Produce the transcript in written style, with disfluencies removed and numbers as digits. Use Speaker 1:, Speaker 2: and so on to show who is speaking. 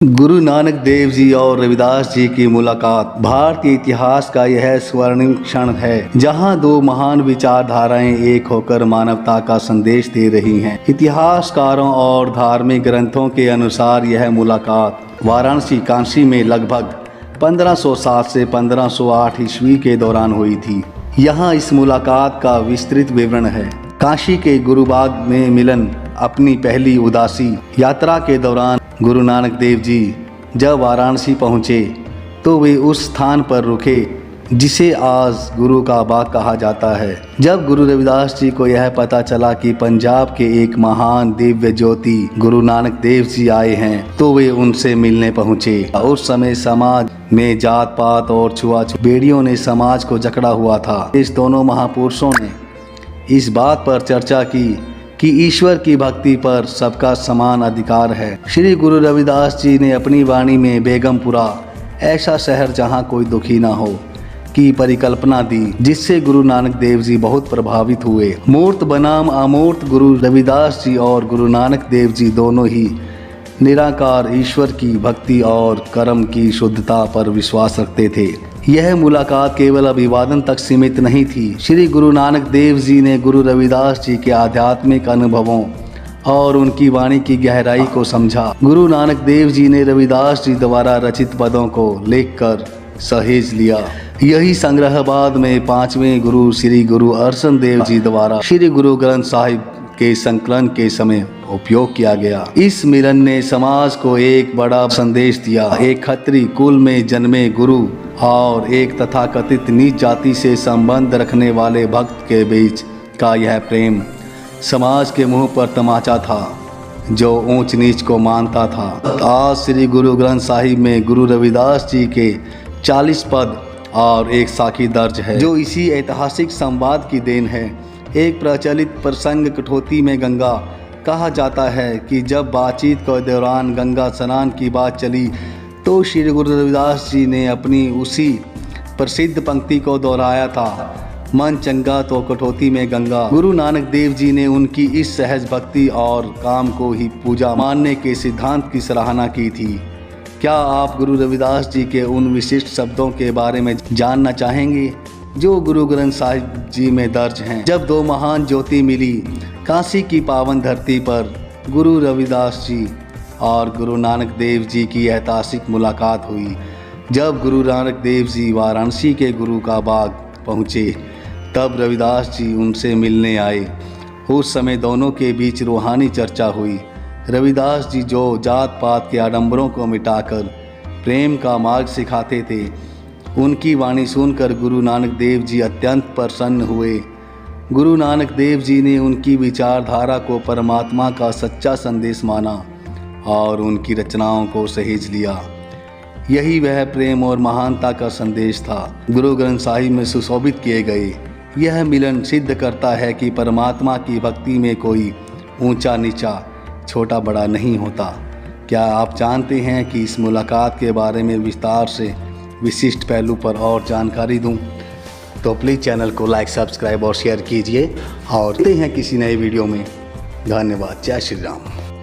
Speaker 1: गुरु नानक देव जी और रविदास जी की मुलाकात भारतीय इतिहास का यह स्वर्णिम क्षण है, जहां दो महान विचारधाराएं एक होकर मानवता का संदेश दे रही हैं। इतिहासकारों और धार्मिक ग्रंथों के अनुसार यह मुलाकात वाराणसी काशी में लगभग 1507 से 1508 ईस्वी के दौरान हुई थी। यहाँ इस मुलाकात का विस्तृत विवरण है। काशी के गुरुबाग में मिलन। अपनी पहली उदासी यात्रा के दौरान गुरु नानक देव जी जब वाराणसी पहुँचे तो वे उस स्थान पर रुके जिसे आज गुरु का बाग कहा जाता है। जब गुरु रविदास जी को यह पता चला कि पंजाब के एक महान दिव्य ज्योति गुरु नानक देव जी आए हैं तो वे उनसे मिलने पहुँचे। उस समय समाज में जात पात और छुआछूत बेड़ियों ने समाज को जकड़ा हुआ था। इस दोनों महापुरुषों ने इस बात पर चर्चा की कि ईश्वर की भक्ति पर सबका समान अधिकार है। श्री गुरु रविदास जी ने अपनी वाणी में बेगमपुरा, ऐसा शहर जहां कोई दुखी ना हो, की परिकल्पना दी, जिससे गुरु नानक देव जी बहुत प्रभावित हुए। मूर्त बनाम अमूर्त गुरु रविदास जी और गुरु नानक देव जी दोनों ही निराकार ईश्वर की भक्ति और कर्म की शुद्धता पर विश्वास रखते थे। यह मुलाकात केवल अभिवादन तक सीमित नहीं थी। श्री गुरु नानक देव जी ने गुरु रविदास जी के आध्यात्मिक अनुभवों और उनकी वाणी की गहराई को समझा। गुरु नानक देव जी ने रविदास जी द्वारा रचित पदों को लेखकर सहेज लिया। यही संग्रह बाद में 5वें गुरु श्री गुरु अर्जन देव जी द्वारा श्री गुरु ग्रंथ साहिब के संकलन के समय उपयोग किया गया। इस मिलन ने समाज को एक बड़ा संदेश दिया। एक खत्री कुल में जन्मे गुरु और एक तथाकथित नीच जाति से संबंध रखने वाले भक्त के बीच का यह प्रेम समाज के मुंह पर तमाचा था जो ऊंच नीच को मानता था। आज श्री गुरु ग्रंथ साहिब में गुरु रविदास जी के 40 पद और एक साखी दर्ज है, जो इसी ऐतिहासिक संवाद की देन है। एक प्रचलित प्रसंग कठौती में गंगा कहा जाता है कि जब बातचीत के दौरान गंगा स्नान की बात चली तो श्री गुरु रविदास जी ने अपनी उसी प्रसिद्ध पंक्ति को दोहराया था, मन चंगा तो कठौती में गंगा। गुरु नानक देव जी ने उनकी इस सहज भक्ति और काम को ही पूजा मानने के सिद्धांत की सराहना की थी। क्या आप गुरु रविदास जी के उन विशिष्ट शब्दों के बारे में जानना चाहेंगे जो गुरु ग्रंथ साहिब जी में दर्ज हैं? जब दो महान ज्योति मिली काशी की पावन धरती पर, गुरु रविदास जी और गुरु नानक देव जी की ऐतिहासिक मुलाकात हुई। जब गुरु नानक देव जी वाराणसी के गुरु का बाग पहुँचे तब रविदास जी उनसे मिलने आए। उस समय दोनों के बीच रूहानी चर्चा हुई। रविदास जी जो जात पात के आडंबरों को मिटाकर प्रेम का मार्ग सिखाते थे, उनकी वाणी सुनकर गुरु नानक देव जी अत्यंत प्रसन्न हुए। गुरु नानक देव जी ने उनकी विचारधारा को परमात्मा का सच्चा संदेश माना और उनकी रचनाओं को सहेज लिया। यही वह प्रेम और महानता का संदेश था गुरु ग्रंथ साहिब में सुशोभित किए गए। यह मिलन सिद्ध करता है कि परमात्मा की भक्ति में कोई ऊंचा नीचा, छोटा बड़ा नहीं होता। क्या आप जानते हैं कि इस मुलाकात के बारे में विस्तार से विशिष्ट पहलू पर और जानकारी दूं? तो प्लीज़ चैनल को लाइक, सब्सक्राइब और शेयर कीजिए और मिलते हैं किसी नए वीडियो में। धन्यवाद। जय श्री राम।